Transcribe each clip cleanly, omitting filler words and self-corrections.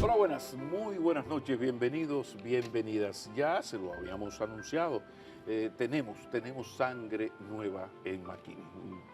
Hola, buenas, muy buenas noches, bienvenidos, bienvenidas. Ya se lo habíamos anunciado, tenemos sangre nueva en McKinney.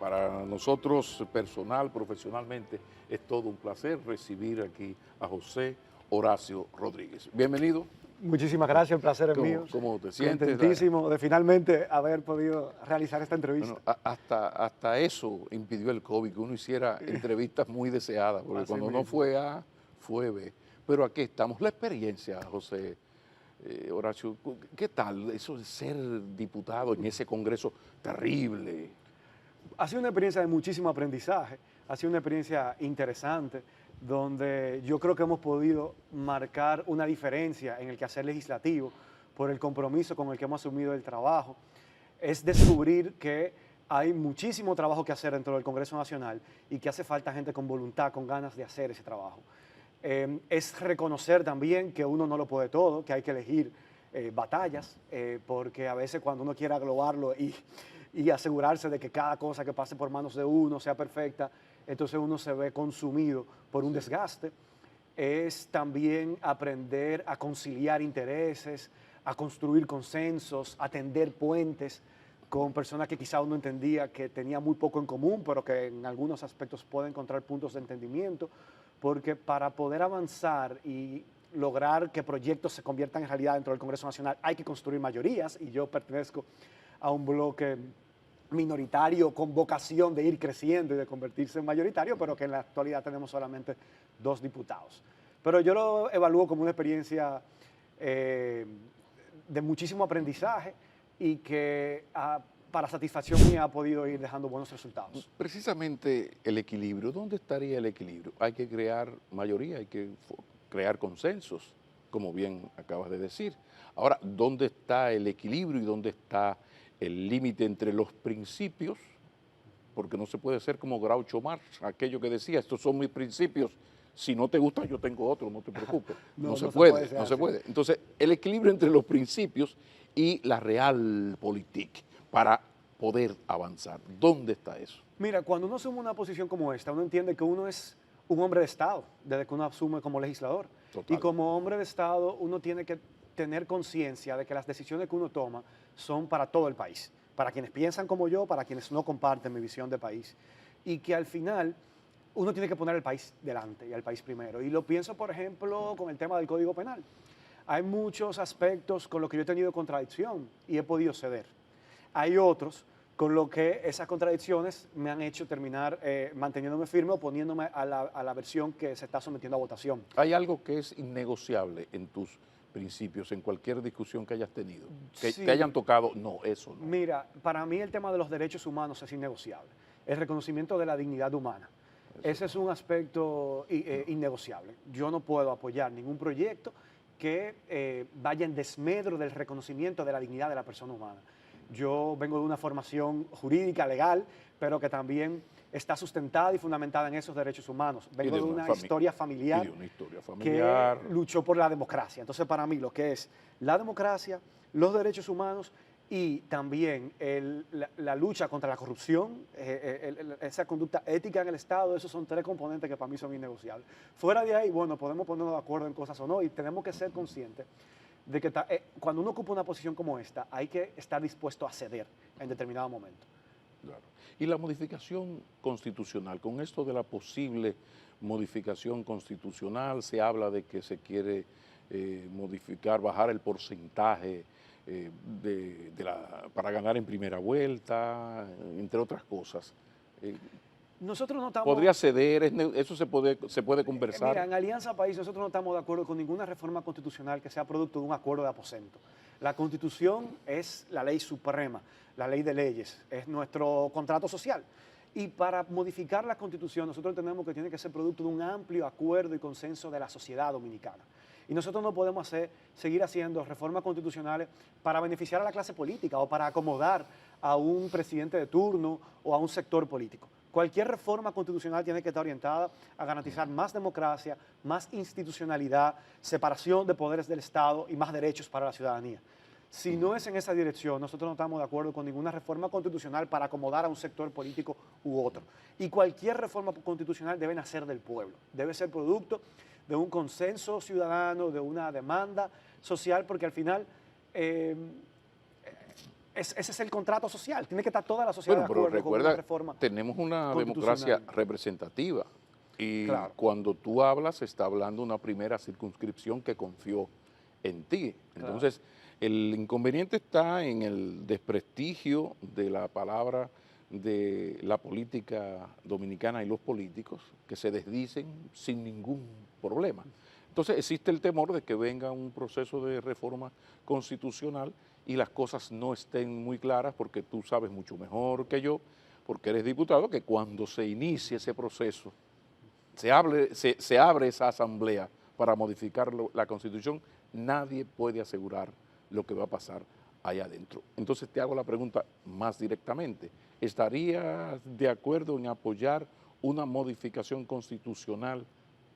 Para nosotros, personal, profesionalmente, es todo un placer recibir aquí a José Horacio Rodríguez. Bienvenido. Muchísimas gracias, el placer es ¿Cómo, mío. cómo te sientes? Contentísimo de finalmente haber podido realizar esta entrevista. Bueno, hasta eso impidió el COVID, que uno hiciera entrevistas muy deseadas, porque Así cuando no mismo. fue A, fue B. Pero aquí estamos. La experiencia, José Horacio, ¿qué tal eso de ser diputado en ese congreso terrible? Ha sido una experiencia de muchísimo aprendizaje, ha sido una experiencia interesante, donde yo creo que hemos podido marcar una diferencia en el quehacer legislativo por el compromiso con el que hemos asumido el trabajo. Es descubrir que hay muchísimo trabajo que hacer dentro del Congreso Nacional y que hace falta gente con voluntad, con ganas de hacer ese trabajo. Es reconocer también que uno no lo puede todo, que hay que elegir batallas, porque a veces cuando uno quiere aglobarlo y asegurarse de que cada cosa que pase por manos de uno sea perfecta, entonces uno se ve consumido por un desgaste. Es también aprender a conciliar intereses, a construir consensos, a tender puentes con personas que quizá uno entendía que tenía muy poco en común, pero que en algunos aspectos puede encontrar puntos de entendimiento, porque para poder avanzar y lograr que proyectos se conviertan en realidad dentro del Congreso Nacional hay que construir mayorías, y yo pertenezco a un bloque minoritario con vocación de ir creciendo y de convertirse en mayoritario, pero que en la actualidad tenemos solamente 2 diputados. Pero yo lo evalúo como una experiencia de muchísimo aprendizaje y que para satisfacción mía ha podido ir dejando buenos resultados. Precisamente el equilibrio, ¿dónde estaría el equilibrio? Hay que crear mayoría, hay que crear consensos, como bien acabas de decir. Ahora, ¿dónde está el equilibrio y dónde está el límite entre los principios? Porque no se puede ser como Groucho Marx, aquello que decía, estos son mis principios, si no te gusta yo tengo otro, no te preocupes. No se puede, no se puede. Entonces, el equilibrio entre los principios y la realpolitik para poder avanzar, ¿dónde está eso? Mira, cuando uno asume una posición como esta, uno entiende que uno es un hombre de Estado, desde que uno asume como legislador. Total. Y como hombre de Estado, uno tiene que tener conciencia de que las decisiones que uno toma son para todo el país, para quienes piensan como yo, para quienes no comparten mi visión de país. Y que al final uno tiene que poner el país delante y al país primero. Y lo pienso, por ejemplo, con el tema del Código Penal. Hay muchos aspectos con los que yo he tenido contradicción y he podido ceder. Hay otros con lo que esas contradicciones me han hecho terminar manteniéndome firme, oponiéndome a la versión que se está sometiendo a votación. ¿Hay algo que es innegociable en tus principios, en cualquier discusión que hayas tenido? Que Sí. te hayan tocado, no, eso no. Mira, para mí el tema de los derechos humanos es innegociable. El reconocimiento de la dignidad humana. Ese es un aspecto innegociable. Yo no puedo apoyar ningún proyecto que vaya en desmedro del reconocimiento de la dignidad de la persona humana. Yo vengo de una formación jurídica, legal, pero que también está sustentada y fundamentada en esos derechos humanos. Vengo de una historia familiar que luchó por la democracia. Entonces, para mí, lo que es la democracia, los derechos humanos y también la lucha contra la corrupción, esa conducta ética en el Estado, esos son 3 componentes que para mí son innegociables. Fuera de ahí, bueno, podemos ponernos de acuerdo en cosas o no, y tenemos que ser conscientes de que cuando uno ocupa una posición como esta, hay que estar dispuesto a ceder en determinado momento. Claro. Y la modificación constitucional, con esto de la posible modificación constitucional, se habla de que se quiere modificar, bajar el porcentaje para ganar en primera vuelta, entre otras cosas. Nosotros no estamos... ¿Podría ceder? ¿Eso se puede conversar? Mira, en Alianza País nosotros no estamos de acuerdo con ninguna reforma constitucional que sea producto de un acuerdo de aposento. La Constitución es la ley suprema, la ley de leyes, es nuestro contrato social. Y para modificar la Constitución nosotros entendemos que tiene que ser producto de un amplio acuerdo y consenso de la sociedad dominicana. Y nosotros no podemos seguir haciendo reformas constitucionales para beneficiar a la clase política o para acomodar a un presidente de turno o a un sector político. Cualquier reforma constitucional tiene que estar orientada a garantizar más democracia, más institucionalidad, separación de poderes del Estado y más derechos para la ciudadanía. Si no es en esa dirección, nosotros no estamos de acuerdo con ninguna reforma constitucional para acomodar a un sector político u otro. Y cualquier reforma constitucional debe nacer del pueblo, debe ser producto de un consenso ciudadano, de una demanda social, porque al final ese es el contrato social, tiene que estar toda la sociedad Bueno, de pero acuerdo con una recuerda, reforma tenemos una democracia constitucional. representativa y Claro. cuando tú hablas, está hablando una primera circunscripción que confió en ti. Claro. Entonces, el inconveniente está en el desprestigio de la palabra de la política dominicana y los políticos que se desdicen sin ningún problema. Entonces, existe el temor de que venga un proceso de reforma constitucional y las cosas no estén muy claras, porque tú sabes mucho mejor que yo, porque eres diputado, que cuando se inicie ese proceso, se abre esa asamblea para modificar la Constitución, nadie puede asegurar lo que va a pasar allá adentro. Entonces te hago la pregunta más directamente. ¿Estarías de acuerdo en apoyar una modificación constitucional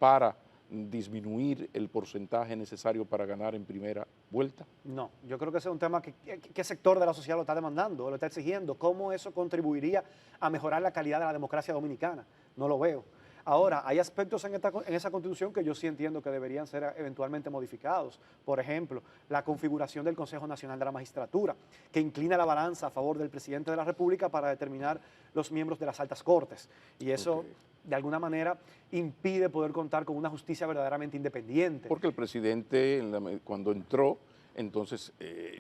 para disminuir el porcentaje necesario para ganar en primera vuelta? No, yo creo que ese es un tema que sector de la sociedad lo está demandando, lo está exigiendo. ¿Cómo eso contribuiría a mejorar la calidad de la democracia dominicana? No lo veo. Ahora, hay aspectos en esa Constitución que yo sí entiendo que deberían ser eventualmente modificados. Por ejemplo, la configuración del Consejo Nacional de la Magistratura, que inclina la balanza a favor del presidente de la República para determinar los miembros de las altas cortes. Y eso, de alguna manera, impide poder contar con una justicia verdaderamente independiente. Porque el presidente, cuando entró, entonces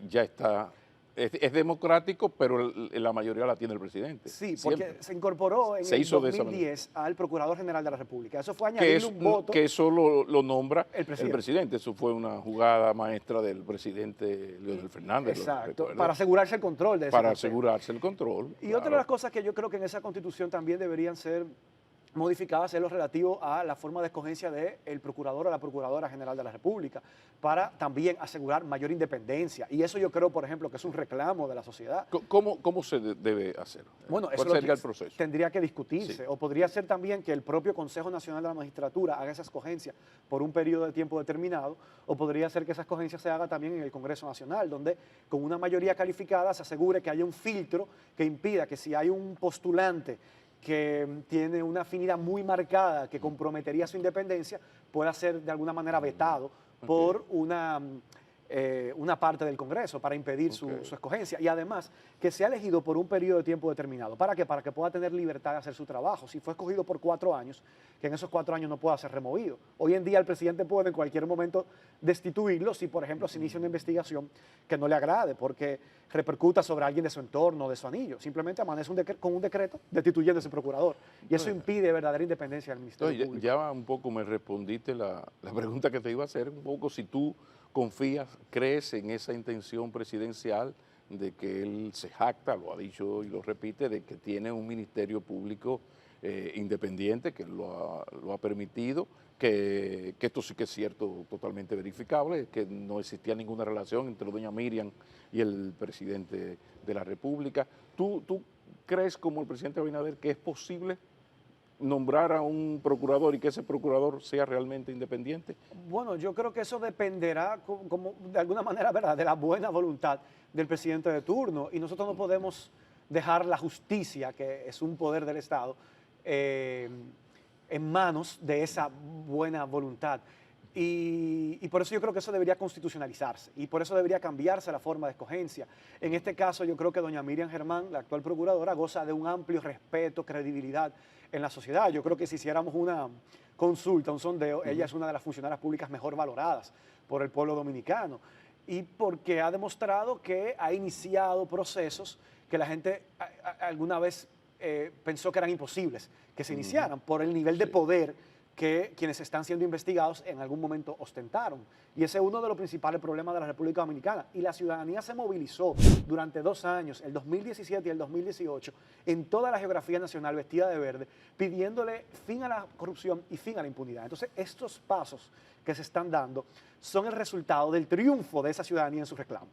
ya está, es democrático, pero la mayoría la tiene el presidente. Sí, siempre. porque se incorporó en el 2010 al Procurador General de la República. Eso fue añadirle un voto. Que eso lo nombra el presidente. Eso fue una jugada maestra del presidente Leonel Fernández. Exacto, para asegurarse el control de ese Para consejo. asegurarse el control. Y otra de las cosas que yo creo que en esa Constitución también deberían ser modificadas es lo relativo a la forma de escogencia del procurador o la procuradora general de la República, para también asegurar mayor independencia. Y eso yo creo, por ejemplo, que es un reclamo de la sociedad. ¿Cómo se debe hacer? Bueno, eso ¿Cuál sería el proceso? Tendría que discutirse. Sí. O podría ser también que el propio Consejo Nacional de la Magistratura haga esa escogencia por un periodo de tiempo determinado, o podría ser que esa escogencia se haga también en el Congreso Nacional, donde con una mayoría calificada se asegure que haya un filtro que impida que si hay un postulante que tiene una afinidad muy marcada que comprometería su independencia, pueda ser de alguna manera vetado por una parte del Congreso para impedir su escogencia. Y además, que sea elegido por un periodo de tiempo determinado. ¿Para qué? Para que pueda tener libertad de hacer su trabajo. Si fue escogido por 4 años, que en esos 4 años no pueda ser removido. Hoy en día el presidente puede en cualquier momento destituirlo si, por ejemplo, se inicia una investigación que no le agrade, porque repercuta sobre alguien de su entorno, de su anillo. Simplemente amanece con un decreto destituyendo a ese procurador. Y eso impide verdadera independencia del Ministerio Público. Ya un poco me respondiste la pregunta que te iba a hacer, un poco si tú confías, crees en esa intención presidencial de que él se jacta, lo ha dicho y lo repite, de que tiene un ministerio público independiente, que lo ha permitido, que esto sí que es cierto, totalmente verificable, que no existía ninguna relación entre doña Miriam y el presidente de la República. ¿Tú crees, como el presidente Abinader, que es posible nombrar a un procurador y que ese procurador sea realmente independiente? Bueno, yo creo que eso dependerá, como de alguna manera, ¿verdad?, de la buena voluntad del presidente de turno. Y nosotros no podemos dejar la justicia, que es un poder del Estado, en manos de esa buena voluntad. Y por eso yo creo que eso debería constitucionalizarse y por eso debería cambiarse la forma de escogencia. En este caso yo creo que doña Miriam Germán, la actual procuradora, goza de un amplio respeto, credibilidad en la sociedad. Yo creo que si hiciéramos una consulta, un sondeo, ella es una de las funcionarias públicas mejor valoradas por el pueblo dominicano, y porque ha demostrado que ha iniciado procesos que la gente alguna vez pensó que eran imposibles que se iniciaran por el nivel de poder que quienes están siendo investigados en algún momento ostentaron. Y ese es uno de los principales problemas de la República Dominicana. Y la ciudadanía se movilizó durante 2 años, el 2017 y el 2018, en toda la geografía nacional vestida de verde, pidiéndole fin a la corrupción y fin a la impunidad. Entonces, estos pasos que se están dando son el resultado del triunfo de esa ciudadanía en su reclamo.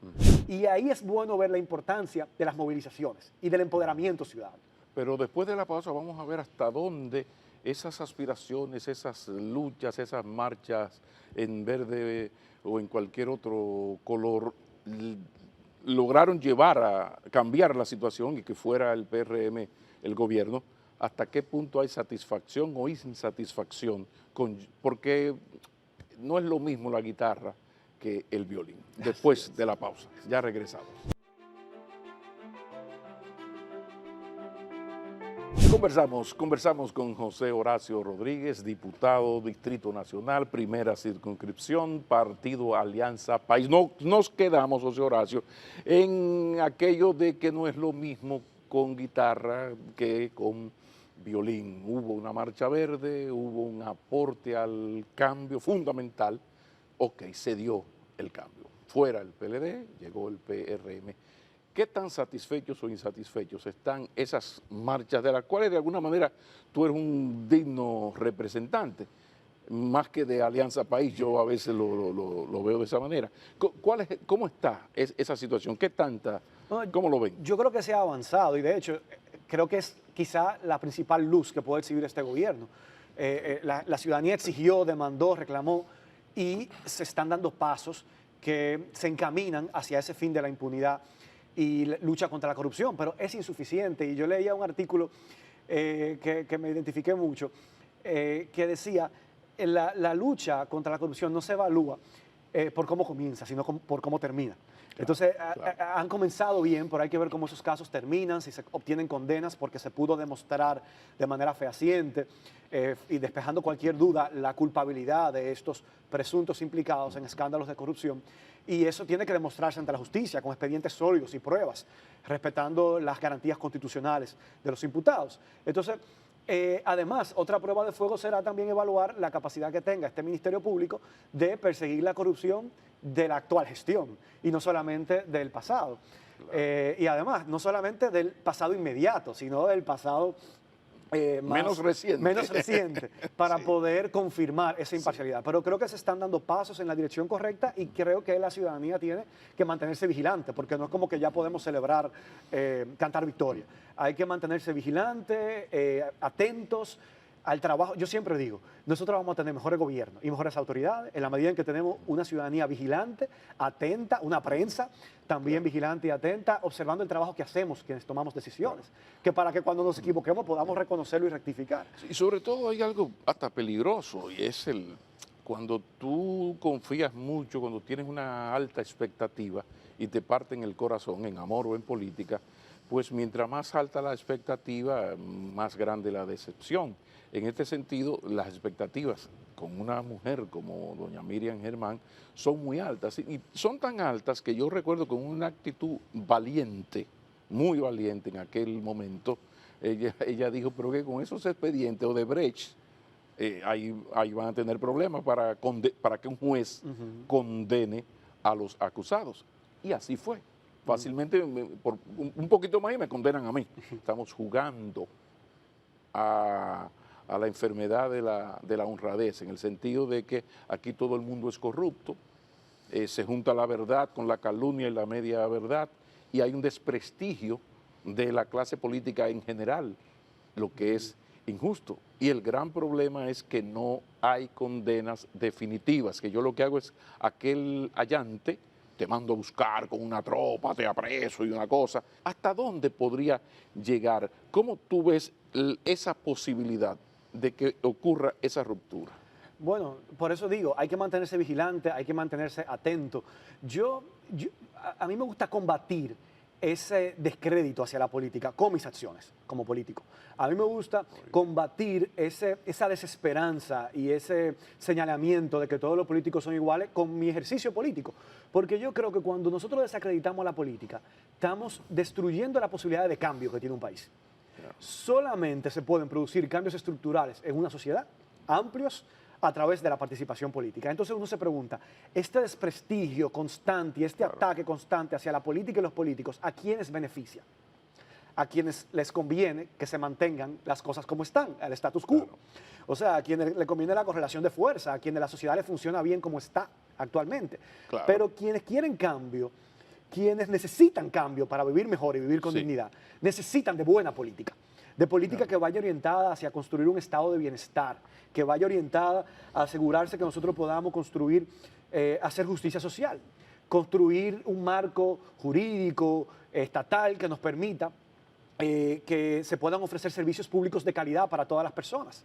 Y ahí es bueno ver la importancia de las movilizaciones y del empoderamiento ciudadano. Pero después de la pausa vamos a ver hasta dónde esas aspiraciones, esas luchas, esas marchas en verde o en cualquier otro color lograron llevar a cambiar la situación y que fuera el PRM el gobierno, ¿hasta qué punto hay satisfacción o insatisfacción? Porque no es lo mismo la guitarra que el violín. Después de la pausa, ya regresamos. Conversamos con José Horacio Rodríguez, diputado Distrito Nacional, primera circunscripción, Partido Alianza País. No, nos quedamos, José Horacio, en aquello de que no es lo mismo con guitarra que con violín. Hubo una marcha verde, hubo un aporte al cambio fundamental. Ok, se dio el cambio. Fuera el PLD, llegó el PRM. ¿Qué tan satisfechos o insatisfechos están esas marchas de las cuales de alguna manera tú eres un digno representante? Más que de Alianza País, yo a veces lo veo de esa manera. ¿Cómo está esa situación? ¿Cómo lo ven? Yo creo que se ha avanzado y de hecho creo que es quizá la principal luz que puede exhibir este gobierno. La ciudadanía exigió, demandó, reclamó y se están dando pasos que se encaminan hacia ese fin de la impunidad y lucha contra la corrupción, pero es insuficiente. Y yo leía un artículo que me identifiqué mucho, que decía, la lucha contra la corrupción no se evalúa por cómo comienza, sino por cómo termina. Entonces, han comenzado bien, pero hay que ver cómo esos casos terminan, si se obtienen condenas, porque se pudo demostrar de manera fehaciente y despejando cualquier duda la culpabilidad de estos presuntos implicados en escándalos de corrupción. Y eso tiene que demostrarse ante la justicia con expedientes sólidos y pruebas, respetando las garantías constitucionales de los imputados. Entonces, además, otra prueba de fuego será también evaluar la capacidad que tenga este Ministerio Público de perseguir la corrupción de la actual gestión y no solamente del pasado. Y además, no solamente del pasado inmediato, sino del pasado menos reciente, para poder confirmar esa imparcialidad. Pero creo que se están dando pasos en la dirección correcta y creo que la ciudadanía tiene que mantenerse vigilante, porque no es como que ya podemos celebrar, cantar victoria. Hay que mantenerse vigilante, atentos al trabajo. Yo siempre digo, nosotros vamos a tener mejores gobiernos y mejores autoridades en la medida en que tenemos una ciudadanía vigilante, atenta, una prensa también vigilante y atenta, observando el trabajo que hacemos, quienes tomamos decisiones, que para que cuando nos equivoquemos podamos reconocerlo y rectificar. Y sobre todo hay algo hasta peligroso y es cuando tú confías mucho, cuando tienes una alta expectativa y te parten el corazón en amor o en política, pues mientras más alta la expectativa, más grande la decepción. En este sentido, las expectativas con una mujer como doña Miriam Germán son muy altas y son tan altas que yo recuerdo con una actitud valiente, muy valiente en aquel momento, ella dijo, pero que con esos expedientes Odebrecht, ahí van a tener problemas para que un juez condene a los acusados. Y así fue. Fácilmente, por un poquito más y me condenan a mí. Estamos jugando a la enfermedad de la honradez, en el sentido de que aquí todo el mundo es corrupto, se junta la verdad con la calumnia y la media verdad, y hay un desprestigio de la clase política en general, lo que es injusto. Y el gran problema es que no hay condenas definitivas, que yo lo que hago es aquel allante, te mando a buscar con una tropa, te apreso y una cosa. ¿Hasta dónde podría llegar? ¿Cómo tú ves esa posibilidad de que ocurra esa ruptura? Bueno, por eso digo, hay que mantenerse vigilante, hay que mantenerse atento. A mí me gusta combatir ese descrédito hacia la política con mis acciones como político. A mí me gusta combatir esa desesperanza y ese señalamiento de que todos los políticos son iguales con mi ejercicio político. Porque yo creo que cuando nosotros desacreditamos a la política, estamos destruyendo la posibilidad de cambio que tiene un país. Solamente se pueden producir cambios estructurales en una sociedad amplios a través de la participación política. Entonces uno se pregunta, este desprestigio constante y este ataque constante hacia la política y los políticos, ¿a quiénes beneficia? A quienes les conviene que se mantengan las cosas como están, el status quo. Claro. O sea, a quienes le conviene la correlación de fuerza, a quienes la sociedad le funciona bien como está actualmente. Claro. Pero quienes quieren cambio, quienes necesitan cambio para vivir mejor y vivir con dignidad, necesitan de buena política. De política que vaya orientada hacia construir un estado de bienestar, que vaya orientada a asegurarse que nosotros podamos construir, hacer justicia social. construir un marco jurídico, estatal, que nos permita que se puedan ofrecer servicios públicos de calidad para todas las personas.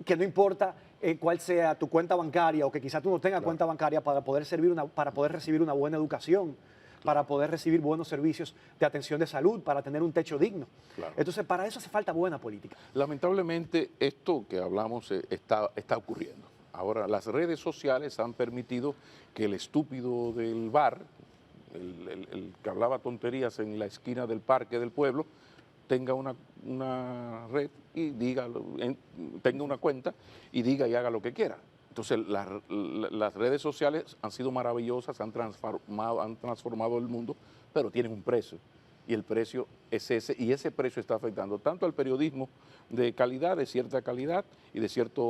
Que no importa cuál sea tu cuenta bancaria o que quizá tú no tengas cuenta bancaria para poder recibir una buena educación, para poder recibir buenos servicios de atención de salud, para tener un techo digno. Entonces, para eso hace falta buena política. Lamentablemente, esto que hablamos está ocurriendo. Ahora, las redes sociales han permitido que el estúpido del bar, el que hablaba tonterías en la esquina del parque del pueblo, tenga una red y tenga una cuenta y diga y haga lo que quiera. Entonces, las redes sociales han sido maravillosas, han transformado el mundo, pero tienen un precio. Y el precio es ese, y ese precio está afectando tanto al periodismo de calidad, de cierta calidad y de cierto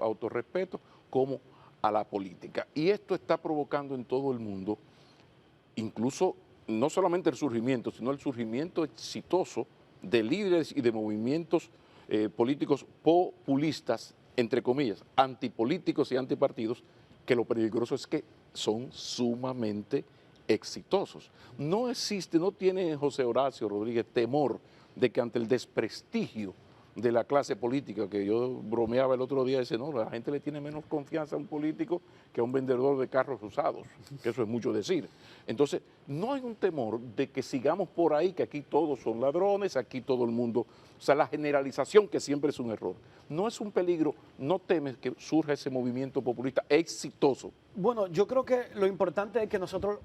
autorrespeto, como a la política. Y esto está provocando en todo el mundo, incluso no solamente el surgimiento, sino el surgimiento exitoso de líderes y de movimientos políticos populistas, entre comillas, antipolíticos y antipartidos, que lo peligroso es que son sumamente exitosos. No existe, no tiene José Horacio Rodríguez temor de que ante el desprestigio de la clase política, que yo bromeaba el otro día, dice, no, la gente le tiene menos confianza a un político que a un vendedor de carros usados, que eso es mucho decir. Entonces, no hay un temor de que sigamos por ahí, que aquí todos son ladrones, aquí todo el mundo, o sea, la generalización que siempre es un error. No es un peligro, no temes que surja ese movimiento populista exitoso. Bueno, yo creo que lo importante es que nosotros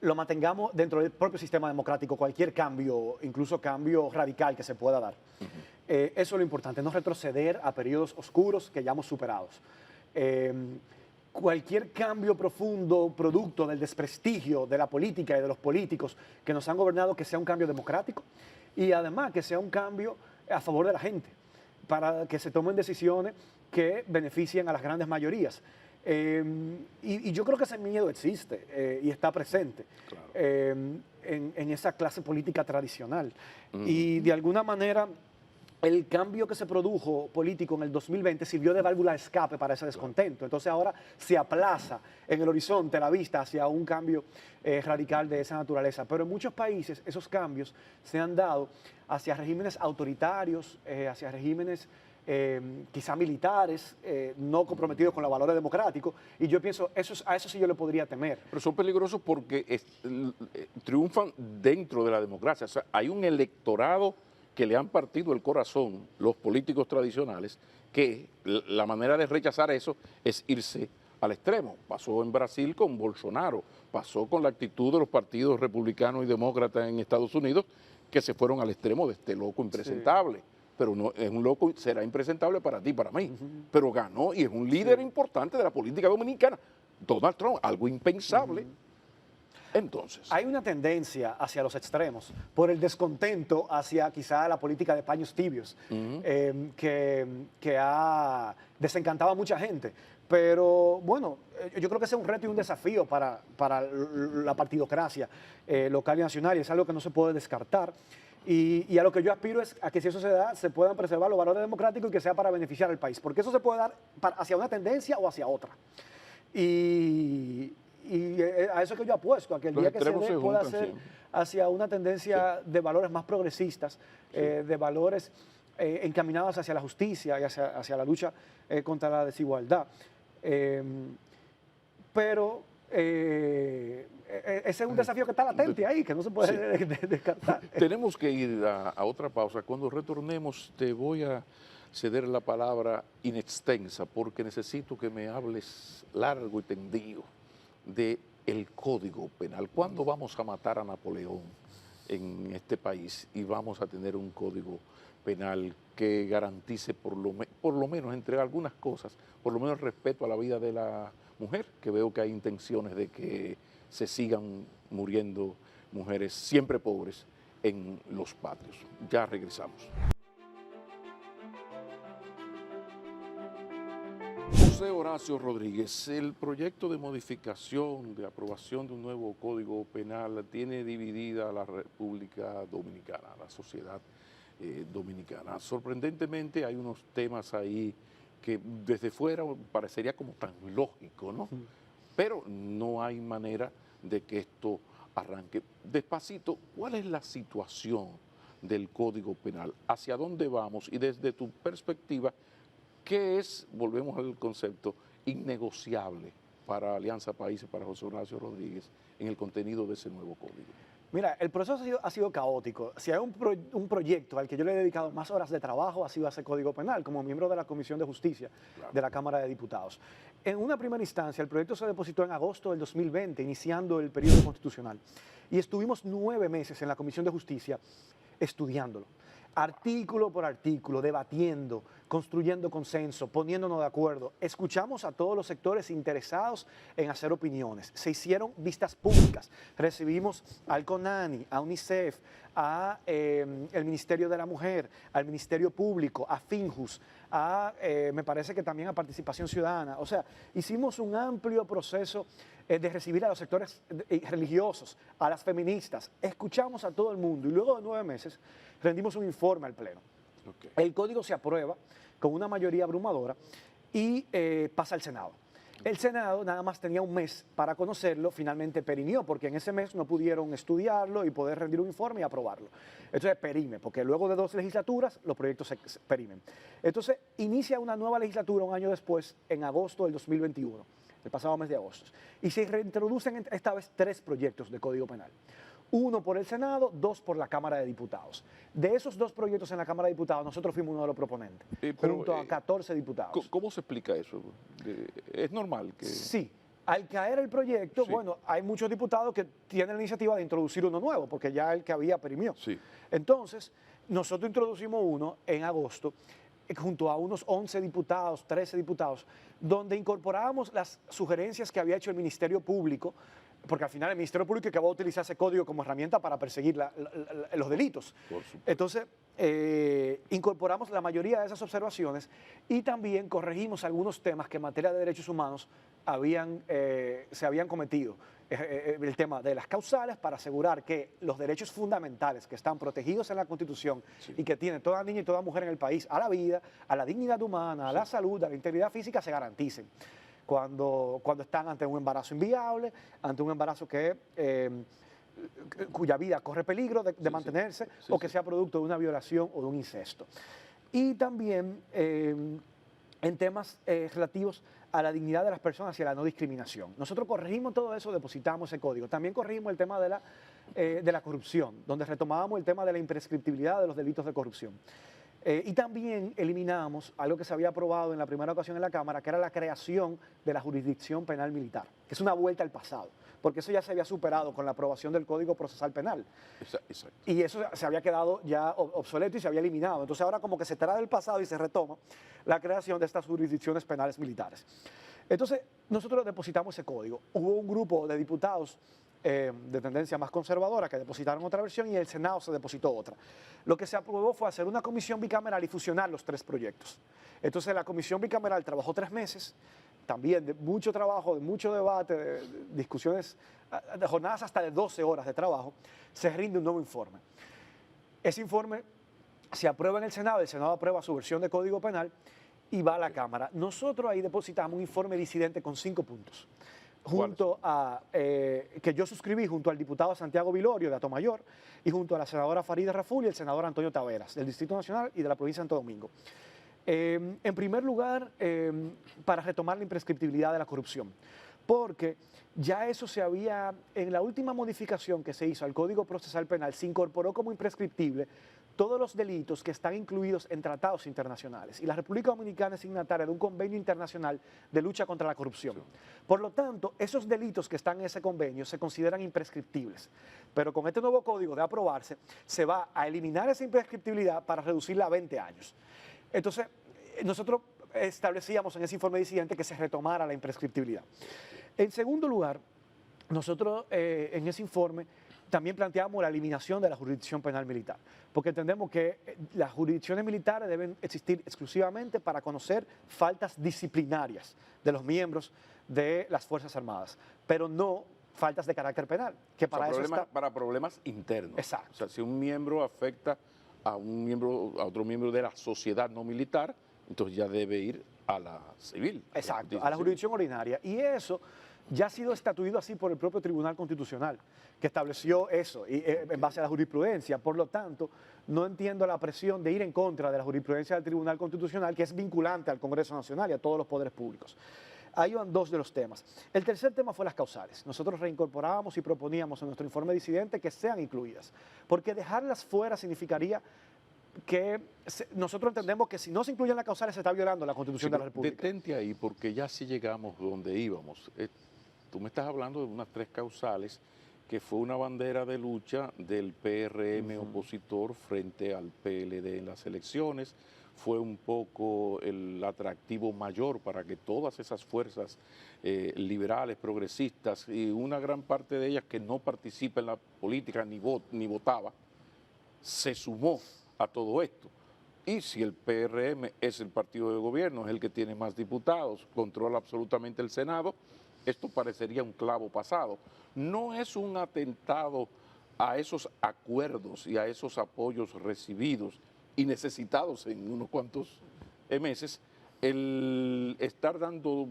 lo mantengamos dentro del propio sistema democrático, cualquier cambio, incluso cambio radical que se pueda dar. Eso es lo importante, no retroceder a periodos oscuros que ya hemos superado. Cualquier cambio profundo, producto del desprestigio de la política y de los políticos que nos han gobernado, que sea un cambio democrático y además que sea un cambio a favor de la gente, para que se tomen decisiones que beneficien a las grandes mayorías. Y yo creo que ese miedo existe y está presente en esa clase política tradicional. Y de alguna manera el cambio que se produjo político en el 2020 sirvió de válvula de escape para ese descontento. Entonces ahora se aplaza en el horizonte la vista hacia un cambio radical de esa naturaleza. Pero en muchos países esos cambios se han dado hacia regímenes autoritarios, hacia regímenes quizá militares, no comprometidos con los valores democráticos, y yo pienso, a eso sí yo le podría temer. Pero son peligrosos porque triunfan dentro de la democracia. O sea, hay un electorado que le han partido el corazón los políticos tradicionales, que la manera de rechazar eso es irse al extremo. Pasó en Brasil con Bolsonaro, pasó con la actitud de los partidos republicanos y demócratas en Estados Unidos, que se fueron al extremo de este loco impresentable. Sí. Pero no, es un loco, será impresentable para ti, para mí, pero ganó y es un líder importante de la política dominicana. Donald Trump, algo impensable. Entonces, hay una tendencia hacia los extremos por el descontento hacia quizá la política de paños tibios que ha desencantado a mucha gente. Pero bueno, yo creo que ese es un reto y un desafío para la partidocracia local y nacional, y es algo que no se puede descartar. Y a lo que yo aspiro es a que si eso se da, se puedan preservar los valores democráticos y que sea para beneficiar al país, porque eso se puede dar hacia una tendencia o hacia otra. Y a eso que yo apuesto, a que el día que se dé pueda ser hacia una tendencia de valores más progresistas, de valores encaminados hacia la justicia y hacia la lucha contra la desigualdad. Pero ese es un desafío que está latente ahí, que no se puede descartar. Tenemos que ir a otra pausa. Cuando retornemos te voy a ceder la palabra in extensa, porque necesito que me hables largo y tendido del Código Penal. ¿Cuándo vamos a matar a Napoleón en este país y vamos a tener un Código Penal que garantice por lo menos, entre algunas cosas, por lo menos el respeto a la vida de la mujer, que veo que hay intenciones de que se sigan muriendo mujeres siempre pobres en los patios? Ya regresamos. José Horacio Rodríguez, el proyecto de modificación, de aprobación de un nuevo Código Penal tiene dividida a la República Dominicana, a la sociedad dominicana. Sorprendentemente hay unos temas ahí que desde fuera parecería como tan lógico, ¿no? pero no hay manera de que esto arranque. Despacito, ¿cuál es la situación del Código Penal? ¿Hacia dónde vamos? Y desde tu perspectiva, ¿qué es, volvemos al concepto, innegociable para Alianza País, para José Horacio Rodríguez, en el contenido de ese nuevo código? Mira, el proceso ha sido caótico. Si hay un proyecto al que yo le he dedicado más horas de trabajo, ha sido a ese Código Penal, como miembro de la Comisión de Justicia de la Cámara de Diputados. En una primera instancia, el proyecto se depositó en agosto del 2020, iniciando el periodo constitucional. Y estuvimos 9 meses en la Comisión de Justicia estudiándolo, artículo por artículo, debatiendo, construyendo consenso, poniéndonos de acuerdo. Escuchamos a todos los sectores interesados en hacer opiniones. Se hicieron vistas públicas. Recibimos al CONANI, a UNICEF, a el Ministerio de la Mujer, al Ministerio Público, a FINJUS, me parece que también a Participación Ciudadana. O sea, hicimos un amplio proceso de recibir a los sectores religiosos, a las feministas. Escuchamos a todo el mundo y luego de 9 meses rendimos un informe al Pleno. Okay. El código se aprueba con una mayoría abrumadora y pasa al Senado. El Senado nada más tenía un mes para conocerlo, finalmente perimió, porque en ese mes no pudieron estudiarlo y poder rendir un informe y aprobarlo. Entonces perime, porque luego de 2 legislaturas los proyectos se perimen. Entonces inicia una nueva legislatura un año después, en agosto del 2021, el pasado mes de agosto, y se reintroducen esta vez 3 proyectos de Código Penal. 1 por el Senado, 2 por la Cámara de Diputados. De esos 2 proyectos en la Cámara de Diputados, nosotros fuimos uno de los proponentes, junto a 14 diputados. ¿Cómo se explica eso? ¿Es normal que...? Sí. Al caer el proyecto, sí, bueno, hay muchos diputados que tienen la iniciativa de introducir uno nuevo, porque ya el que había perimió. Sí. Entonces, nosotros introducimos uno en agosto, junto a unos 11 diputados, 13 diputados, donde incorporábamos las sugerencias que había hecho el Ministerio Público, porque al final el Ministerio Público es que va a utilizar ese código como herramienta para perseguir los delitos. Entonces, incorporamos la mayoría de esas observaciones y también corregimos algunos temas que en materia de derechos humanos se habían cometido. El tema de las causales para asegurar que los derechos fundamentales que están protegidos en la Constitución, sí, y que tiene toda niña y toda mujer en el país, a la vida, a la dignidad humana, a la salud, a la integridad física, se garanticen. Cuando están ante un embarazo inviable, ante un embarazo cuya vida corre peligro de mantenerse, o que sea producto de una violación o de un incesto. Y también en temas relativos a la dignidad de las personas y a la no discriminación. Nosotros corregimos todo eso, depositamos ese código. También corregimos el tema de la corrupción, donde retomábamos el tema de la imprescriptibilidad de los delitos de corrupción. Y también eliminamos algo que se había aprobado en la primera ocasión en la Cámara, que era la creación de la jurisdicción penal militar, que es una vuelta al pasado, porque eso ya se había superado con la aprobación del Código Procesal Penal. Exacto. Y eso se había quedado ya obsoleto y se había eliminado. Entonces ahora como que se trae del pasado y se retoma la creación de estas jurisdicciones penales militares. Entonces nosotros depositamos ese código. Hubo un grupo de diputados de tendencia más conservadora que depositaron otra versión y el Senado se depositó otra. Lo que se aprobó fue hacer una comisión bicameral y fusionar los 3 proyectos. Entonces la comisión bicameral trabajó 3 meses, también de mucho trabajo, de mucho debate, de discusiones, de jornadas hasta de 12 horas de trabajo. Se rinde un nuevo informe. Ese informe se aprueba en el Senado aprueba su versión de Código Penal y va a la Cámara. Nosotros ahí depositamos un informe disidente con 5 puntos. Que yo suscribí junto al diputado Santiago Vilorio de Atomayor y junto a la senadora Farida Raful y el senador Antonio Taveras del Distrito Nacional y de la provincia de Santo Domingo. En primer lugar, para retomar la imprescriptibilidad de la corrupción, porque ya eso en la última modificación que se hizo al Código Procesal Penal, se incorporó como imprescriptible todos los delitos que están incluidos en tratados internacionales. Y la República Dominicana es signataria de un convenio internacional de lucha contra la corrupción. Por lo tanto, esos delitos que están en ese convenio se consideran imprescriptibles. Pero con este nuevo código de aprobarse, se va a eliminar esa imprescriptibilidad para reducirla a 20 años. Entonces, nosotros establecíamos en ese informe disidente que se retomara la imprescriptibilidad. En segundo lugar, nosotros en ese informe también planteamos la eliminación de la jurisdicción penal militar, porque entendemos que las jurisdicciones militares deben existir exclusivamente para conocer faltas disciplinarias de los miembros de las Fuerzas Armadas, pero no faltas de carácter penal, que para eso está... Para problemas internos. Exacto. O sea, si un miembro afecta a otro miembro de la sociedad no militar, entonces ya debe ir a la civil. Exacto, a la jurisdicción ordinaria. Y eso ya ha sido estatuido así por el propio Tribunal Constitucional, que estableció eso en base a la jurisprudencia. Por lo tanto, no entiendo la presión de ir en contra de la jurisprudencia del Tribunal Constitucional, que es vinculante al Congreso Nacional y a todos los poderes públicos. Ahí van dos de los temas. El tercer tema fue las causales. Nosotros reincorporábamos y proponíamos en nuestro informe disidente que sean incluidas, porque dejarlas fuera significaría que nosotros entendemos que si no se incluyen las causales se está violando la Constitución de la República. Detente ahí, porque ya sí llegamos donde íbamos. Tú me estás hablando de unas 3 causales que fue una bandera de lucha del PRM opositor frente al PLD en las elecciones. Fue un poco el atractivo mayor para que todas esas fuerzas liberales, progresistas y una gran parte de ellas que no participa en la política ni votaba, se sumó a todo esto. Y si el PRM es el partido de gobierno, es el que tiene más diputados, controla absolutamente el Senado, esto parecería un clavo pasado. No es un atentado a esos acuerdos y a esos apoyos recibidos y necesitados en unos cuantos meses, el estar dando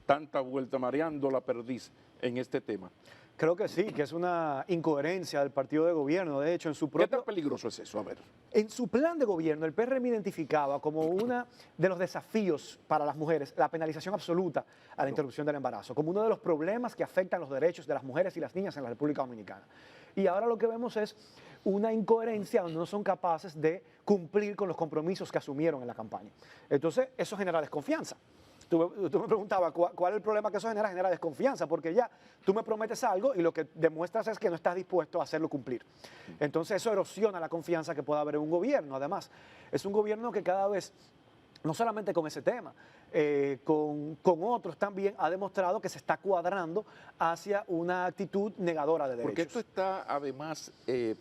tanta vuelta, mareando la perdiz en este tema. Creo que sí, que es una incoherencia del partido de gobierno. De hecho, en su propio... ¿Qué tan peligroso es eso? A ver. En su plan de gobierno, el PRM identificaba como uno de los desafíos para las mujeres la penalización absoluta a la interrupción del embarazo, como uno de los problemas que afectan los derechos de las mujeres y las niñas en la República Dominicana. Y ahora lo que vemos es una incoherencia donde no son capaces de cumplir con los compromisos que asumieron en la campaña. Entonces, eso genera desconfianza. Tú me preguntabas cuál es el problema que eso genera. Genera desconfianza, porque ya tú me prometes algo y lo que demuestras es que no estás dispuesto a hacerlo cumplir. Entonces eso erosiona la confianza que pueda haber en un gobierno. Además, es un gobierno que cada vez, no solamente con ese tema, con otros también, ha demostrado que se está cuadrando hacia una actitud negadora de derechos. Porque esto está además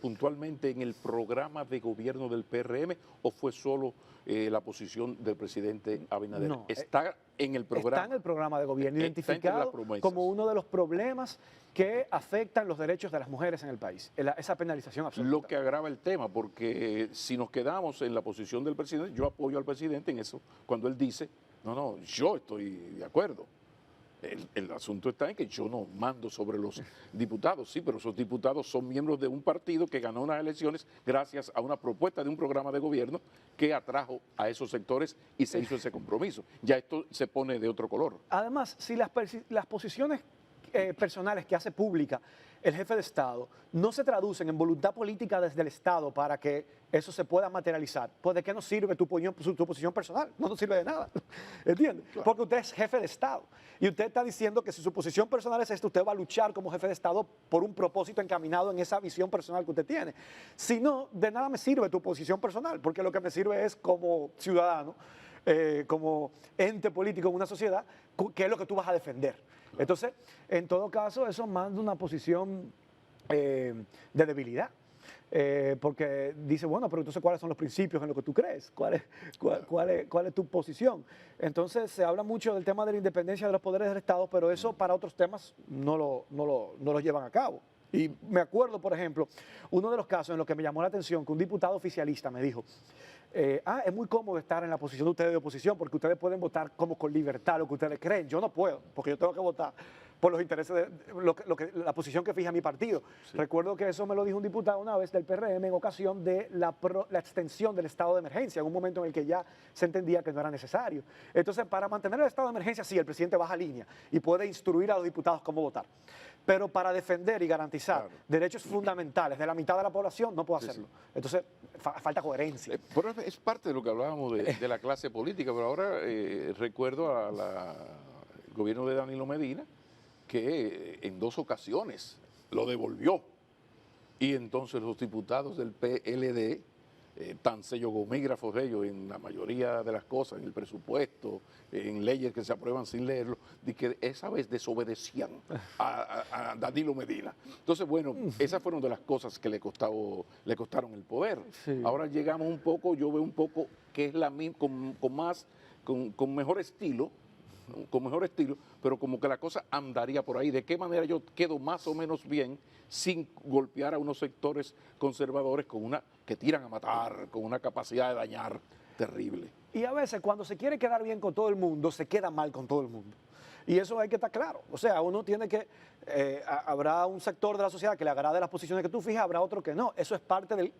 puntualmente en el programa de gobierno del PRM, ¿o fue solo la posición del presidente Abinader? No, está en el programa. Está en el programa de gobierno, identificado como uno de los problemas que afectan los derechos de las mujeres en el país, esa penalización absoluta. Lo que agrava el tema, porque si nos quedamos en la posición del presidente, yo apoyo al presidente en eso, cuando él dice, no, yo estoy de acuerdo. El asunto está en que yo no mando sobre los diputados, sí, pero esos diputados son miembros de un partido que ganó unas elecciones gracias a una propuesta de un programa de gobierno que atrajo a esos sectores y se hizo ese compromiso. Ya esto se pone de otro color. Además, si las posiciones personales que hace pública el jefe de Estado no se traducen en voluntad política desde el Estado para que eso se pueda materializar, pues ¿de qué nos sirve tu posición personal? No nos sirve de nada, ¿entiendes? Claro. Porque usted es jefe de Estado y usted está diciendo que si su posición personal es esta, usted va a luchar como jefe de Estado por un propósito encaminado en esa visión personal que usted tiene. Si no, de nada me sirve tu posición personal, porque lo que me sirve es como ciudadano, como ente político en una sociedad, qué es lo que tú vas a defender. Entonces, en todo caso, eso manda una posición de debilidad, porque dice, bueno, pero entonces, ¿cuáles son los principios en lo que tú crees? ¿Cuál es tu posición? Entonces, se habla mucho del tema de la independencia de los poderes del Estado, pero eso para otros temas no lo llevan a cabo. Y me acuerdo, por ejemplo, uno de los casos en los que me llamó la atención, que un diputado oficialista me dijo, es muy cómodo estar en la posición de ustedes de oposición porque ustedes pueden votar como con libertad lo que ustedes creen. Yo no puedo, porque yo tengo que votar por los intereses de la posición que fija mi partido. Sí. Recuerdo que eso me lo dijo un diputado una vez del PRM en ocasión de la extensión del estado de emergencia, en un momento en el que ya se entendía que no era necesario. Entonces, para mantener el estado de emergencia, sí, el presidente baja línea y puede instruir a los diputados cómo votar. Pero para defender y garantizar derechos fundamentales de la mitad de la población, no puede hacerlo. Sí. Entonces, falta coherencia. Pero es parte de lo que hablábamos de la clase política, pero ahora recuerdo al gobierno de Danilo Medina que en 2 ocasiones lo devolvió. Y entonces los diputados del PLD, tan sellogomígrafos de ellos en la mayoría de las cosas, en el presupuesto, en leyes que se aprueban sin leerlo, de que esa vez desobedecían a Danilo Medina. Entonces, bueno, esas fueron de las cosas que le costaron el poder. Sí. Ahora llegamos un poco, yo veo un poco que es la misma, con mejor estilo, pero como que la cosa andaría por ahí. ¿De qué manera yo quedo más o menos bien sin golpear a unos sectores conservadores que tiran a matar, con una capacidad de dañar terrible. Y a veces cuando se quiere quedar bien con todo el mundo, se queda mal con todo el mundo. Y eso hay que estar claro. O sea, uno tiene que, habrá un sector de la sociedad que le agrade las posiciones que tú fijas, habrá otro que no. Eso es parte del,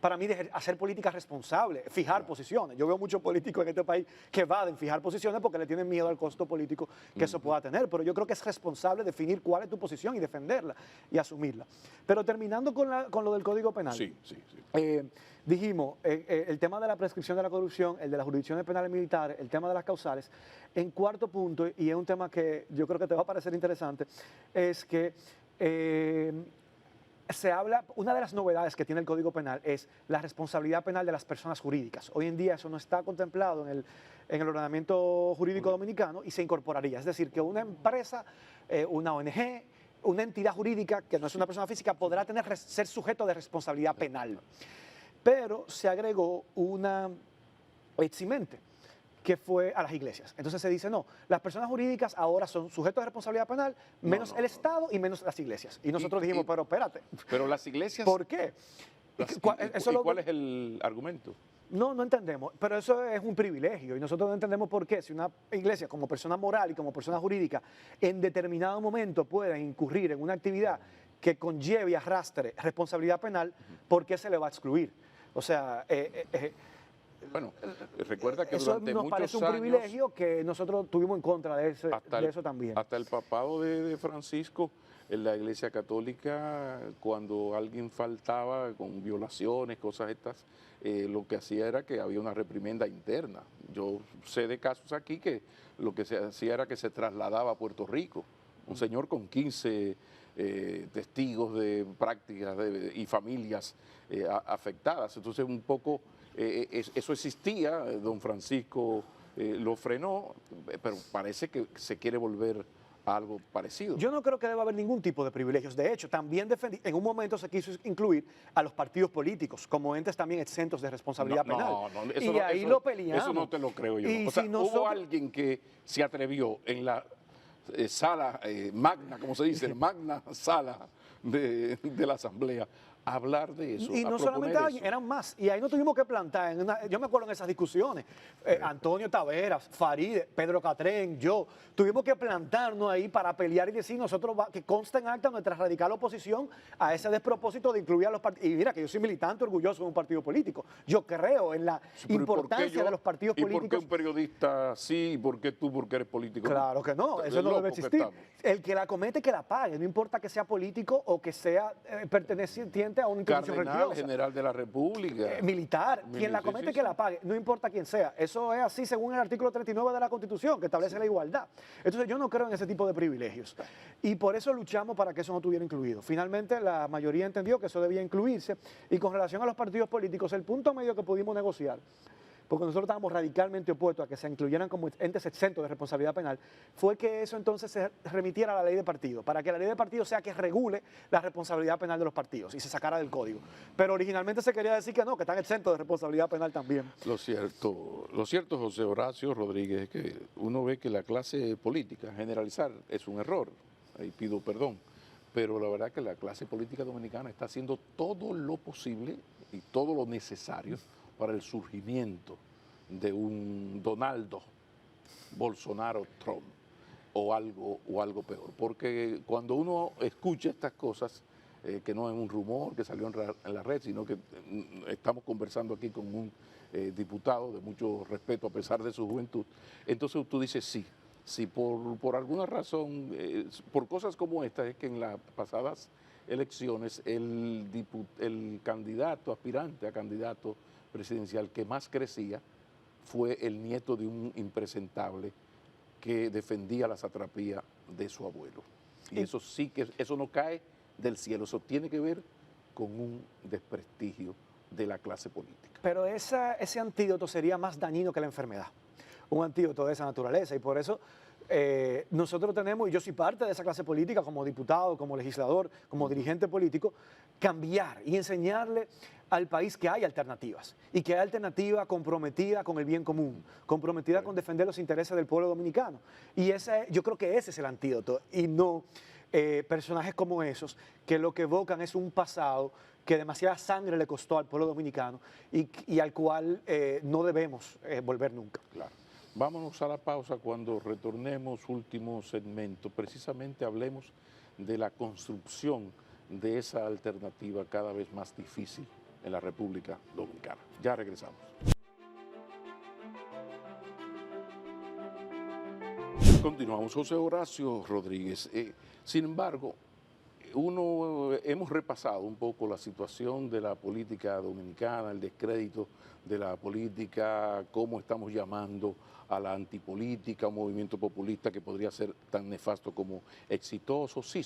para mí, de hacer política responsable, fijar posiciones. Yo veo muchos políticos en este país que evaden fijar posiciones porque le tienen miedo al costo político que eso pueda tener. Pero yo creo que es responsable definir cuál es tu posición y defenderla y asumirla. Pero terminando con lo del Código Penal. Sí, sí, sí. Dijimos, el tema de la prescripción de la corrupción, el de las jurisdicciones penales militares, el tema de las causales. En cuarto punto, y es un tema que yo creo que te va a parecer interesante, es que se habla, una de las novedades que tiene el Código Penal es la responsabilidad penal de las personas jurídicas. Hoy en día eso no está contemplado en el ordenamiento jurídico dominicano y se incorporaría. Es decir, que una empresa, una ONG, una entidad jurídica que no es una persona física podrá ser sujeto de responsabilidad penal. Pero se agregó una eximente, que fue a las iglesias. Entonces se dice, no, las personas jurídicas ahora son sujetos de responsabilidad penal, menos el Estado y menos las iglesias. Y nosotros dijimos, pero espérate. Pero las iglesias... ¿Por qué? ¿Cuál es el argumento? No entendemos, pero eso es un privilegio y nosotros no entendemos por qué. Si una iglesia como persona moral y como persona jurídica en determinado momento puede incurrir en una actividad que conlleve y arrastre responsabilidad penal, ¿por qué se le va a excluir? O sea, bueno, recuerda que eso durante nos muchos parece un años, privilegio que nosotros tuvimos en contra de eso también. Hasta el papado de Francisco, en la Iglesia Católica, cuando alguien faltaba con violaciones, cosas estas, lo que hacía era que había una reprimenda interna. Yo sé de casos aquí que lo que se hacía era que se trasladaba a Puerto Rico. Un señor con 15 testigos de prácticas y familias afectadas. Entonces, un poco eso existía, don Francisco lo frenó, pero parece que se quiere volver a algo parecido. Yo no creo que deba haber ningún tipo de privilegios. De hecho, también en un momento se quiso incluir a los partidos políticos como entes también exentos de responsabilidad penal. Y ahí lo peleamos. Eso no te lo creo yo. Y o sea, si hubo alguien que se atrevió en la sala magna, como se dice, magna sala de la Asamblea, a hablar de eso. Y no solamente alguien, eran más. Y ahí nos tuvimos que plantar. Yo me acuerdo en esas discusiones. Antonio Taveras, Faride, Pedro Catrén, yo. Tuvimos que plantarnos ahí para pelear y decir nosotros que consta en acta nuestra radical oposición a ese despropósito de incluir a los partidos. Y mira que yo soy militante orgulloso de un partido político. Yo creo en la importancia de los partidos políticos. ¿Y por qué un periodista sí y por qué tú, porque eres político? Claro que no, eso no debe existir. El que la comete, que la pague. No importa que sea político o que sea perteneciente a una institución religiosa. General de la República. Militar. Quien la comete, que la pague. No importa quién sea. Eso es así según el artículo 39 de la Constitución, que establece la igualdad. Entonces yo no creo en ese tipo de privilegios. Y por eso luchamos para que eso no estuviera incluido. Finalmente la mayoría entendió que eso debía incluirse. Y con relación a los partidos políticos, el punto medio que pudimos negociar, porque nosotros estábamos radicalmente opuestos a que se incluyeran como entes exentos de responsabilidad penal, fue que eso entonces se remitiera a la ley de partido, para que la ley de partido sea que regule la responsabilidad penal de los partidos y se sacara del código. Pero originalmente se quería decir que no, que están exentos de responsabilidad penal también. Lo cierto, José Horacio Rodríguez, es que uno ve que la clase política, generalizar, es un error, ahí pido perdón, pero la verdad que la clase política dominicana está haciendo todo lo posible y todo lo necesario para el surgimiento de un Donaldo, Bolsonaro, Trump o algo peor. Porque cuando uno escucha estas cosas, que no es un rumor que salió en la red, sino que estamos conversando aquí con un diputado de mucho respeto a pesar de su juventud, entonces tú dices sí. Si por alguna razón, por cosas como esta, es que en las pasadas elecciones el candidato, aspirante a candidato presidencial que más crecía fue el nieto de un impresentable que defendía la satrapía de su abuelo. Y eso sí que, eso no cae del cielo, eso tiene que ver con un desprestigio de la clase política. Pero ese antídoto sería más dañino que la enfermedad, un antídoto de esa naturaleza, y por eso nosotros tenemos, y yo soy parte de esa clase política como diputado, como legislador, como dirigente político, cambiar y enseñarle al país que hay alternativas y que hay alternativa comprometida con el bien común, comprometida con defender los intereses del pueblo dominicano. Y yo creo que ese es el antídoto y no personajes como esos que lo que evocan es un pasado que demasiada sangre le costó al pueblo dominicano y al cual no debemos volver nunca. Claro. Vámonos a la pausa. Cuando retornemos, último segmento, precisamente hablemos de la construcción de esa alternativa cada vez más difícil en la República Dominicana. Ya regresamos. Continuamos. José Horacio Rodríguez. Sin embargo, hemos repasado un poco la situación de la política dominicana, el descrédito de la política, cómo estamos llamando a la antipolítica, un movimiento populista que podría ser tan nefasto como exitoso. Sí.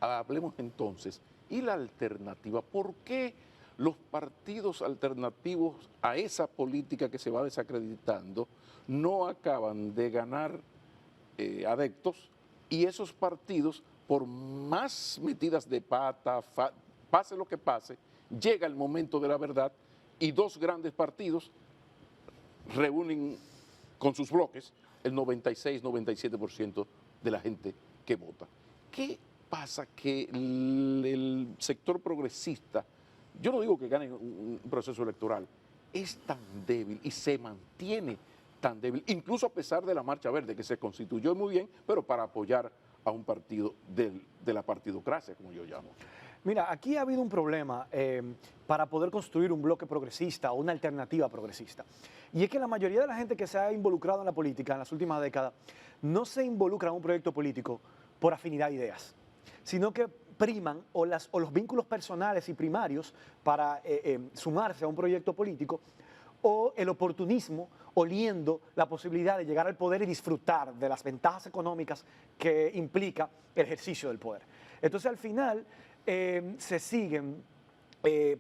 Hablemos entonces. ¿Y la alternativa? ¿Por qué los partidos alternativos a esa política que se va desacreditando no acaban de ganar adeptos, y esos partidos, por más metidas de pata, pase lo que pase, llega el momento de la verdad y dos grandes partidos reúnen con sus bloques el 96-97% de la gente que vota? ¿Qué pasa que el sector progresista, yo no digo que gane un proceso electoral, es tan débil y se mantiene tan débil, incluso a pesar de la Marcha Verde, que se constituyó muy bien, pero para apoyar a un partido de la partidocracia, como yo llamo? Mira, aquí ha habido un problema para poder construir un bloque progresista o una alternativa progresista. Y es que la mayoría de la gente que se ha involucrado en la política en las últimas décadas no se involucra en un proyecto político por afinidad de ideas, sino que priman o los vínculos personales y primarios para sumarse a un proyecto político, o el oportunismo, oliendo la posibilidad de llegar al poder y disfrutar de las ventajas económicas que implica el ejercicio del poder. Entonces, al final, se siguen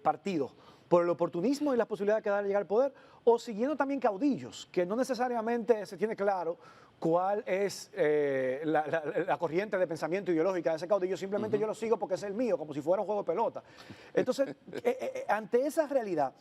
partidos por el oportunismo y la posibilidad de quedar llegar al poder, o siguiendo también caudillos, que no necesariamente se tiene claro cuál es la corriente de pensamiento ideológica de ese caudillo, simplemente yo lo sigo porque es el mío, como si fuera un juego de pelota. Entonces, ante esa realidad,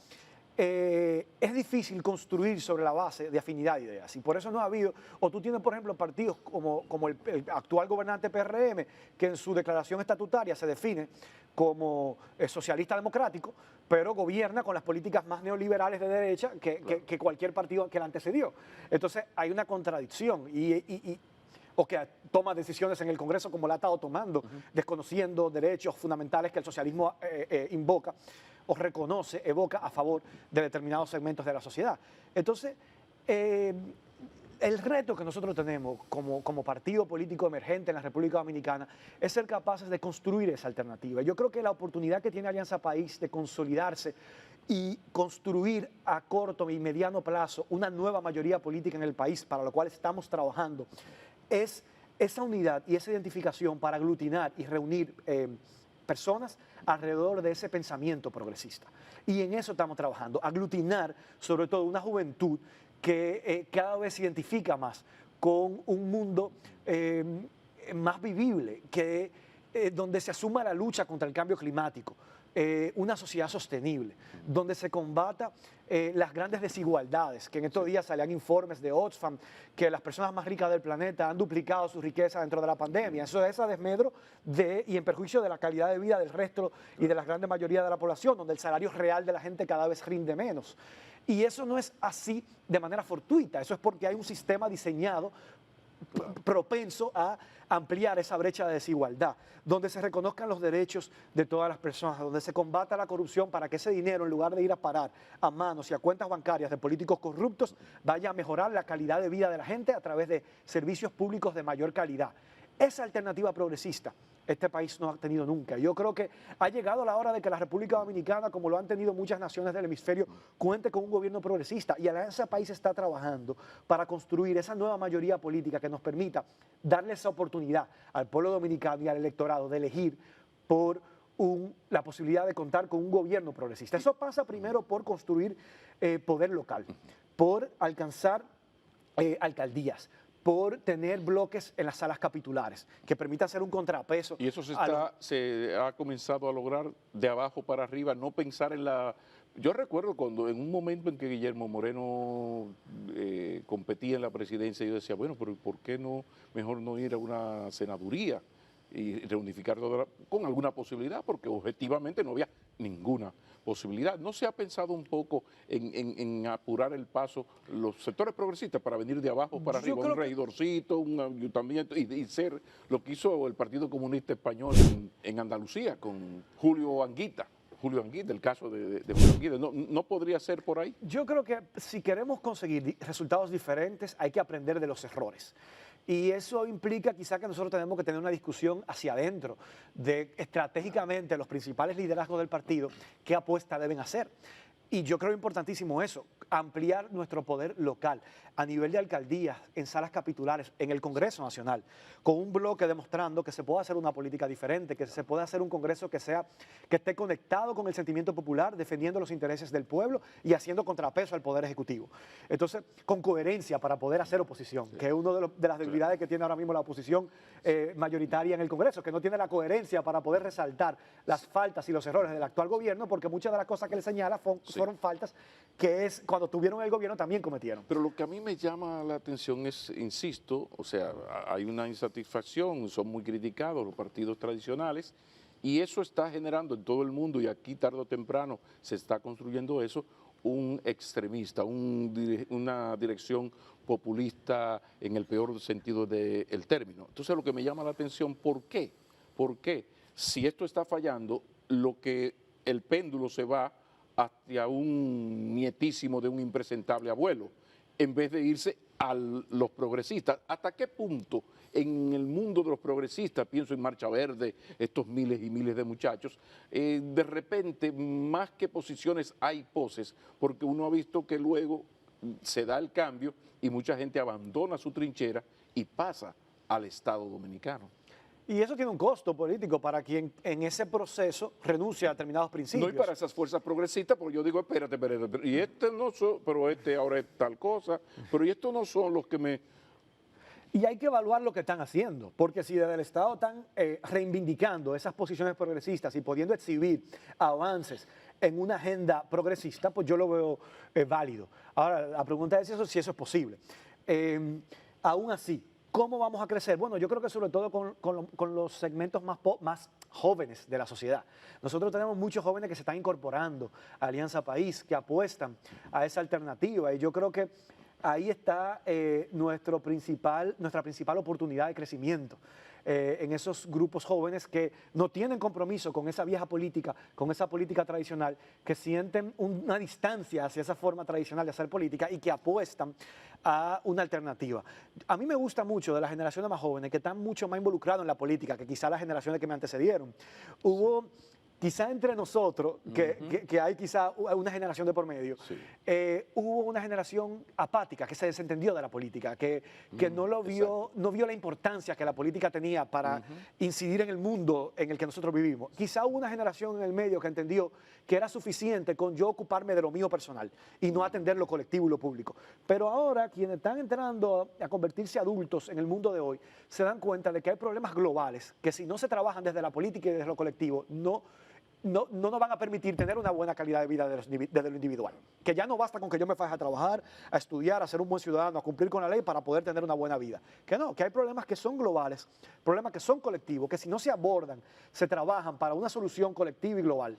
es difícil construir sobre la base de afinidad de ideas, y por eso no ha habido, o tú tienes por ejemplo partidos como el actual gobernante PRM, que en su declaración estatutaria se define como socialista democrático, pero gobierna con las políticas más neoliberales de derecha que cualquier partido que la antecedió. Entonces hay una contradicción o que toma decisiones en el Congreso como la ha estado tomando, desconociendo derechos fundamentales que el socialismo invoca o reconoce, evoca a favor de determinados segmentos de la sociedad. Entonces, el reto que nosotros tenemos como partido político emergente en la República Dominicana es ser capaces de construir esa alternativa. Yo creo que la oportunidad que tiene Alianza País de consolidarse y construir a corto y mediano plazo una nueva mayoría política en el país, para lo cual estamos trabajando, es esa unidad y esa identificación para aglutinar y reunir personas alrededor de ese pensamiento progresista. Y en eso estamos trabajando, aglutinar sobre todo una juventud que cada vez se identifica más con un mundo más vivible, donde se asuma la lucha contra el cambio climático, una sociedad sostenible, donde se combata las grandes desigualdades, que en estos días salían informes de Oxfam que las personas más ricas del planeta han duplicado su riqueza dentro de la pandemia. Eso es a desmedro y en perjuicio de la calidad de vida del resto y de la gran mayoría de la población, donde el salario real de la gente cada vez rinde menos. Y eso no es así de manera fortuita, eso es porque hay un sistema diseñado propenso a ampliar esa brecha de desigualdad, donde se reconozcan los derechos de todas las personas, donde se combata la corrupción para que ese dinero, en lugar de ir a parar a manos y a cuentas bancarias de políticos corruptos, vaya a mejorar la calidad de vida de la gente a través de servicios públicos de mayor calidad. Esa alternativa progresista este país no ha tenido nunca. Yo creo que ha llegado la hora de que la República Dominicana, como lo han tenido muchas naciones del hemisferio, cuente con un gobierno progresista, y Alianza País está trabajando para construir esa nueva mayoría política que nos permita darle esa oportunidad al pueblo dominicano y al electorado de elegir por la posibilidad de contar con un gobierno progresista. Eso pasa primero por construir poder local, por alcanzar alcaldías, por tener bloques en las salas capitulares, que permita hacer un contrapeso. Y eso se ha comenzado a lograr de abajo para arriba, no pensar en la... Yo recuerdo cuando en un momento en que Guillermo Moreno competía en la presidencia, yo decía, bueno, pero ¿por qué no mejor no ir a una senaduría? y reunificar todo con alguna posibilidad, porque objetivamente no había ninguna posibilidad. ¿No se ha pensado un poco en apurar el paso los sectores progresistas para venir de abajo para arriba, un regidorcito, un ayuntamiento y ser lo que hizo el Partido Comunista Español en Andalucía con Julio Anguita? Julio Anguita, el caso de Julio Anguita, ¿no podría ser por ahí? Yo creo que si queremos conseguir resultados diferentes hay que aprender de los errores. Y eso implica quizá que nosotros tenemos que tener una discusión hacia adentro de estratégicamente los principales liderazgos del partido qué apuesta deben hacer. Y yo creo importantísimo eso, ampliar nuestro poder local a nivel de alcaldías, en salas capitulares, en el Congreso Nacional, con un bloque demostrando que se puede hacer una política diferente, que se puede hacer un Congreso que esté conectado con el sentimiento popular, defendiendo los intereses del pueblo y haciendo contrapeso al Poder Ejecutivo. Entonces, con coherencia para poder hacer oposición, que es una de las debilidades que tiene ahora mismo la oposición mayoritaria en el Congreso, que no tiene la coherencia para poder resaltar las faltas y los errores del actual gobierno, porque muchas de las cosas que le señala fueron faltas que cuando tuvieron el gobierno también cometieron. Pero lo que a mí me llama la atención es, insisto, o sea, hay una insatisfacción, son muy criticados los partidos tradicionales y eso está generando en todo el mundo, y aquí tarde o temprano se está construyendo eso, un extremista, una dirección populista en el peor sentido del término. Entonces lo que me llama la atención, ¿por qué? ¿Por qué? Si esto está fallando, el péndulo se va hacia un nietísimo de un impresentable abuelo, en vez de irse a los progresistas. ¿Hasta qué punto en el mundo de los progresistas, pienso en Marcha Verde, estos miles y miles de muchachos, de repente más que posiciones hay poses, porque uno ha visto que luego se da el cambio y mucha gente abandona su trinchera y pasa al Estado Dominicano? Y eso tiene un costo político para quien en ese proceso renuncia a determinados principios. No, y para esas fuerzas progresistas, porque yo digo, espérate, y no son, pero ahora es tal cosa, pero y estos no son los que me... Y hay que evaluar lo que están haciendo, porque si desde el Estado están reivindicando esas posiciones progresistas y pudiendo exhibir avances en una agenda progresista, pues yo lo veo válido. Ahora, la pregunta es si eso es posible. Aún así, ¿cómo vamos a crecer? Bueno, yo creo que sobre todo con los segmentos más jóvenes de la sociedad. Nosotros tenemos muchos jóvenes que se están incorporando a Alianza País, que apuestan a esa alternativa, y yo creo que ahí está nuestra principal oportunidad de crecimiento. En esos grupos jóvenes que no tienen compromiso con esa vieja política, con esa política tradicional, que sienten una distancia hacia esa forma tradicional de hacer política y que apuestan a una alternativa. A mí me gusta mucho de las generaciones más jóvenes que están mucho más involucrados en la política que quizá las generaciones que me antecedieron. Hubo... Quizá entre nosotros, que hay quizá una generación de por medio, sí. Hubo una generación apática que se desentendió de la política, que no vio la importancia que la política tenía para incidir en el mundo en el que nosotros vivimos. Quizá hubo una generación en el medio que entendió que era suficiente con yo ocuparme de lo mío personal y no atender lo colectivo y lo público. Pero ahora quienes están entrando a convertirse adultos en el mundo de hoy se dan cuenta de que hay problemas globales que si no se trabajan desde la política y desde lo colectivo no nos van a permitir tener una buena calidad de vida desde lo individual. Que ya no basta con que yo me faje a trabajar, a estudiar, a ser un buen ciudadano, a cumplir con la ley para poder tener una buena vida. Que no, que hay problemas que son globales, problemas que son colectivos, que si no se abordan, se trabajan para una solución colectiva y global,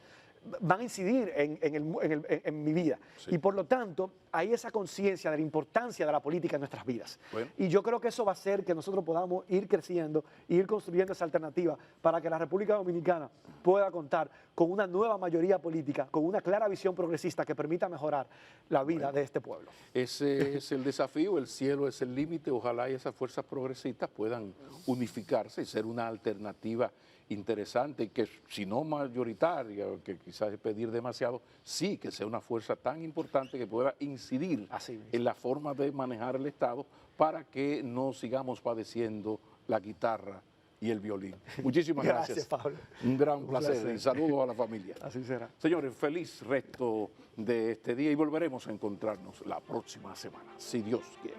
van a incidir en mi vida. Sí. Y por lo tanto, hay esa conciencia de la importancia de la política en nuestras vidas. Bueno. Y yo creo que eso va a hacer que nosotros podamos ir creciendo, ir construyendo esa alternativa para que la República Dominicana pueda contar con una nueva mayoría política, con una clara visión progresista que permita mejorar la vida de este pueblo. Ese es el desafío, el cielo es el límite. Ojalá y esas fuerzas progresistas puedan unificarse y ser una alternativa interesante, que si no mayoritaria, que quizás es pedir demasiado, sí que sea una fuerza tan importante que pueda incidir en la forma de manejar el Estado para que no sigamos padeciendo la guitarra y el violín. Muchísimas gracias. Pablo. Un gran placer y saludos a la familia. Así será. Señores, feliz resto de este día y volveremos a encontrarnos la próxima semana, si Dios quiere.